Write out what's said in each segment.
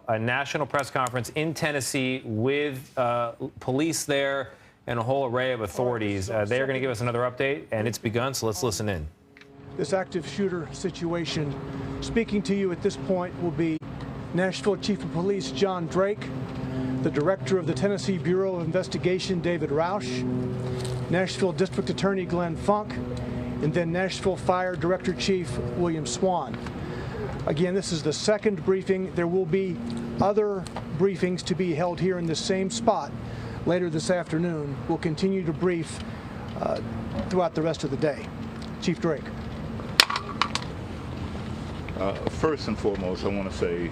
a national press conference in Tennessee with police there and a whole array of authorities. They are going to give us another update, and it's begun, so let's listen in. This active shooter situation. Speaking to you at this point will be Nashville Chief of Police John Drake, the Director of the Tennessee Bureau of Investigation David Roush, Nashville District Attorney Glenn Funk, and then Nashville Fire Director Chief William Swan. Again, this is the second briefing. There will be other briefings to be held here in the same spot later this afternoon. We'll continue to brief throughout the rest of the day. Chief Drake. First and foremost, I want to say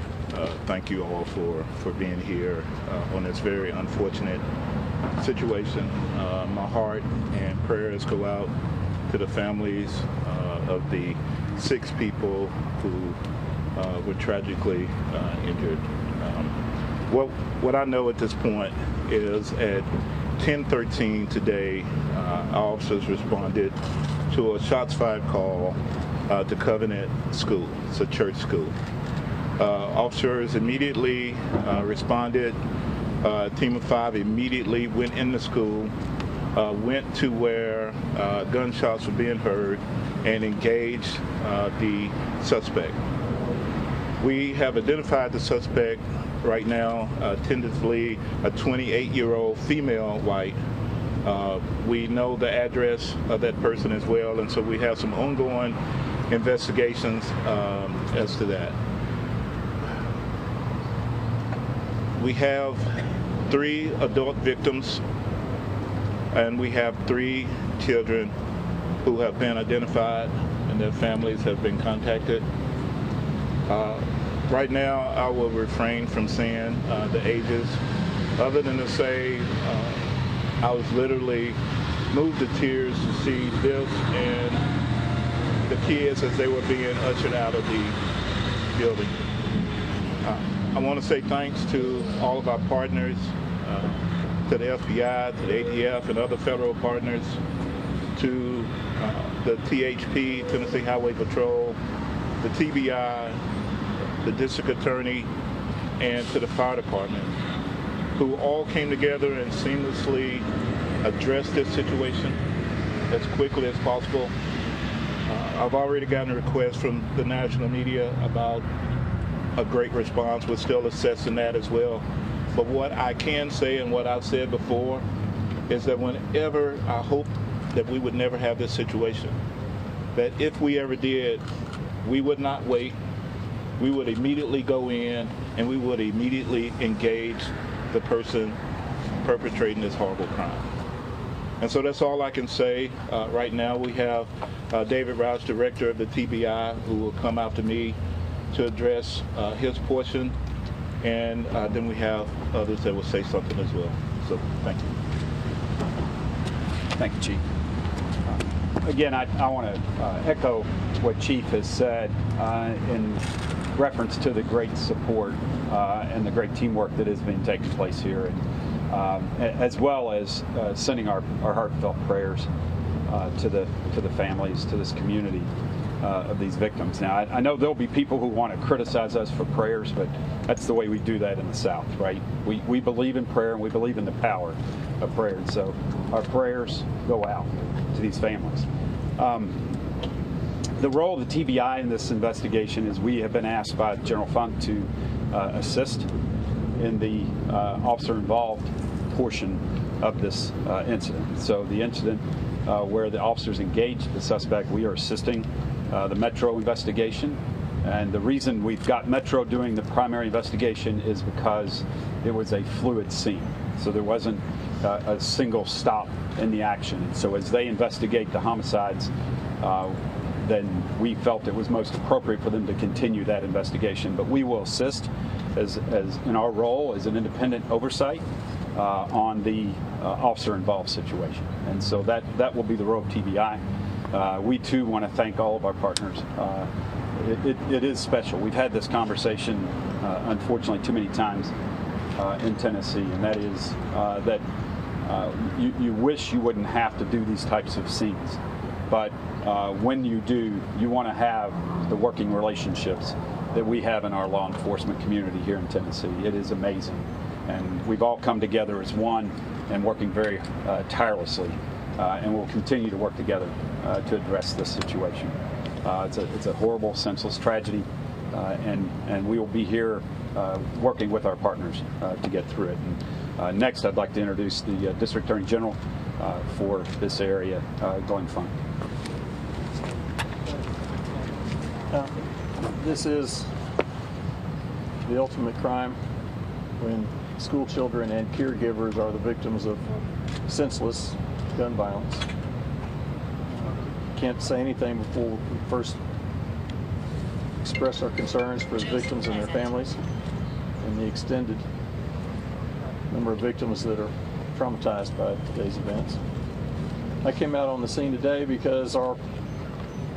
thank you all for being here on this very unfortunate situation. My heart and prayers go out to the families of the 6 people who were tragically injured. What I know at this point is at 10:13 today, our officers responded to a shots fired call to Covenant School. It's a church school. Officers immediately responded. A team of 5 immediately went in the school, went to where gunshots were being heard, and engaged the suspect. We have identified the suspect right now, tentatively a 28-year-old female white. We know the address of that person as well, and so we have some ongoing investigations as to that. We have 3 adult victims, and we have 3 children who have been identified and their families have been contacted. Right now, I will refrain from saying the ages, other than to say I was literally moved to tears to see this and the kids as they were being ushered out of the building. I want to say thanks to all of our partners, to the FBI, to the ATF, and other federal partners, to the THP, Tennessee Highway Patrol, the TBI, the District Attorney, and to the Fire Department, who all came together and seamlessly addressed this situation as quickly as possible. I've already gotten a request from the national media about a great response. We're still assessing that as well. But what I can say, and what I've said before, is that whenever I hope that we would never have this situation, that if we ever did, we would not wait. We would immediately go in and we would immediately engage the person perpetrating this horrible crime. And so that's all I can say. Right now we have David Roush, Director of the TBI, who will come out to me to address his portion, and then we have others that will say something as well. So thank you. Thank you, Chief. Again, I want to echo what Chief has said in reference to the great support and the great teamwork that has been taking place here, and as well as sending our heartfelt prayers to the families, to this community of these victims. Now, I know there'll be people who want to criticize us for prayers, but that's the way we do that in the South, right? We believe in prayer, and we believe in the power of prayer, and so our prayers go out to these families. The role of the TBI in this investigation is we have been asked by General Funk to assist in the officer-involved portion of this incident. So the incident where the officers engaged the suspect, we are assisting the Metro investigation. And the reason we've got Metro doing the primary investigation is because it was a fluid scene. So there wasn't a single stop in the action. And so as they investigate the homicides, then we felt it was most appropriate for them to continue that investigation. But we will assist as in our role as an independent oversight on the officer-involved situation. And so that will be the role of TBI. We too want to thank all of our partners. It is special. We've had this conversation, unfortunately, too many times in Tennessee, and that is that you wish you wouldn't have to do these types of scenes. But when you do, you want to have the working relationships that we have in our law enforcement community here in Tennessee. It is amazing. And we've all come together as one and working very tirelessly, and we'll continue to work together to address this situation. It's a horrible, senseless tragedy, and we will be here working with our partners to get through it. And, next, I'd like to introduce the District Attorney General for this area, Glenn Funk. This is the ultimate crime when school children and caregivers are the victims of senseless gun violence. Can't say anything before we first express our concerns for the victims and their families and the extended number of victims that are traumatized by today's events. I came out on the scene today because our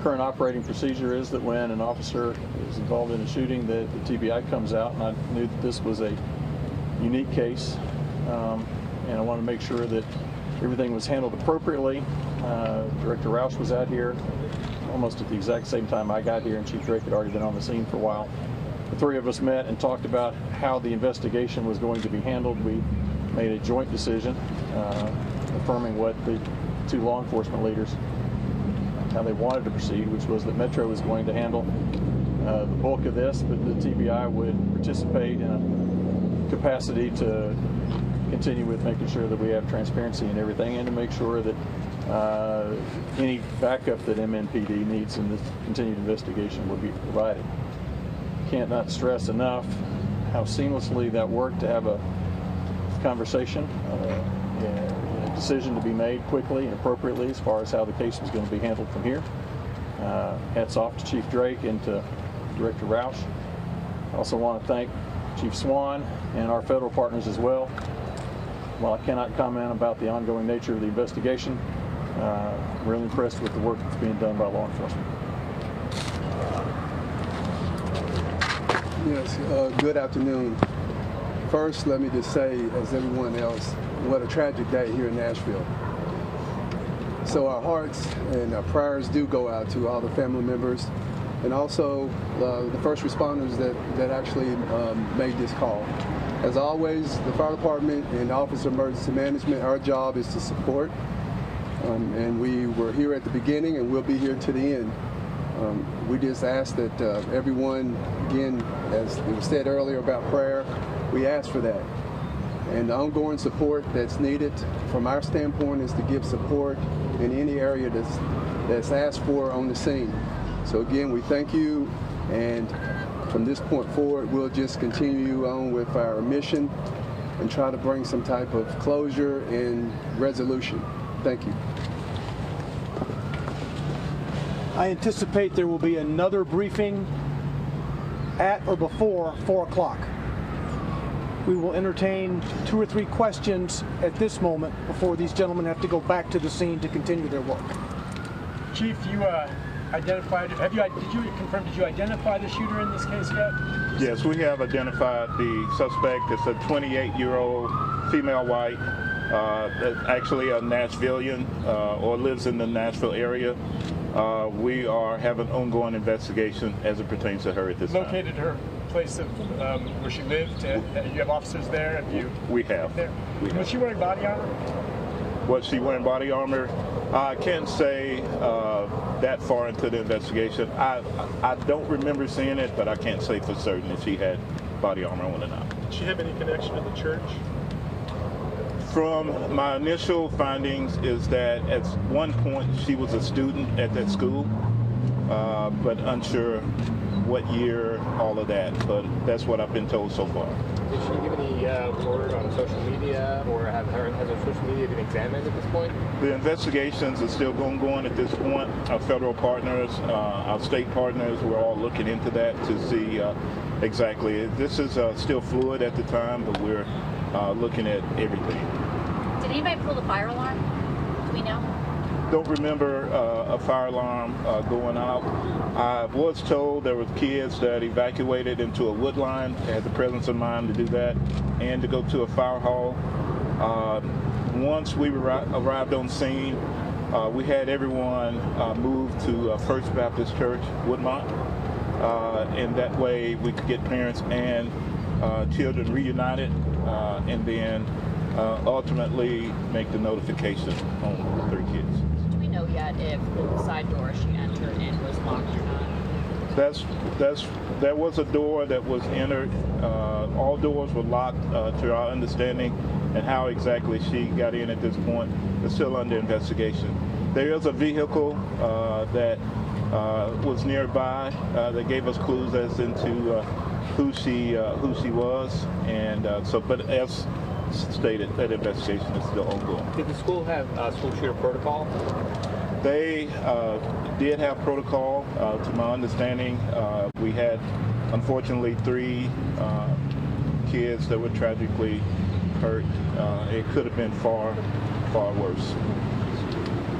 current operating procedure is that when an officer is involved in a shooting, that the TBI comes out, and I knew that this was a unique case, and I want to make sure that everything was handled appropriately. Director Roush was out here almost at the exact same time I got here, and Chief Drake had already been on the scene for a while. The three of us met and talked about how the investigation was going to be handled. We made a joint decision affirming what the two law enforcement leaders, how they wanted to proceed, which was that Metro was going to handle the bulk of this, but the TBI would participate in a capacity to continue with making sure that we have transparency in everything, and to make sure that any backup that MNPD needs in the continued investigation will be provided. Can't not stress enough how seamlessly that worked to have a conversation, a decision to be made quickly and appropriately as far as how the case was going to be handled from here. Hats off to Chief Drake and to Director Roush. I also want to thank Chief Swan and our federal partners as well. While I cannot comment about the ongoing nature of the investigation, I'm really impressed with the work that's being done by law enforcement. Yes, good afternoon. First, let me just say, as everyone else, what a tragic day here in Nashville. So our hearts and our prayers do go out to all the family members, and also the first responders that actually made this call. As always, the fire department and Office of Emergency Management, our job is to support, and we were here at the beginning and we'll be here to the end. We just ask that everyone, again, as it was said earlier about prayer, we ask for that. And the ongoing support that's needed from our standpoint is to give support in any area that's asked for on the scene. So again, we thank you, and from this point forward, we'll just continue on with our mission and try to bring some type of closure and resolution. Thank you. I anticipate there will be another briefing at or before 4 o'clock. We will entertain 2 or 3 questions at this moment before these gentlemen have to go back to the scene to continue their work. Chief, you identified, did you identify the shooter in this case yet? Yes, we have identified the suspect. It's a 28-year-old female white, actually a Nashvilleian, or lives in the Nashville area. We are having ongoing investigation as it pertains to her at this time. Located her place of where she lived? You have officers there? We have. There? Was she wearing body armor? Was she wearing body armor? I can't say that far into the investigation. I don't remember seeing it, but I can't say for certain if she had body armor on or not. Did she have any connection to the church? From my initial findings is that at one point she was a student at that school, but unsure what year, all of that. But that's what I've been told so far. Did she give any word on social media, or has her social media been examined at this point? The investigations are still going at this point. Our federal partners, our state partners, we're all looking into that to see exactly. This is still fluid at the time, but we're looking at everything. Did anybody pull the fire alarm? Do we know? Don't remember a fire alarm going out. I was told there were kids that evacuated into a wood line. They had the presence of mind to do that and to go to a fire hall. Once we arrived on scene, we had everyone moved to First Baptist Church, Woodmont. and that way we could get parents and children reunited, and then ultimately make the notification on the 3 kids. Do we know yet if the side door she entered in was locked or not? There was a door that was entered. All doors were locked to our understanding, and how exactly she got in at this point is still under investigation. There is a vehicle that was nearby that gave us clues as into who she was, and but as stated, that investigation is still ongoing. Did the school have school shooter protocol? They did have protocol. To my understanding, we had, unfortunately, 3 kids that were tragically hurt. It could have been far, far worse.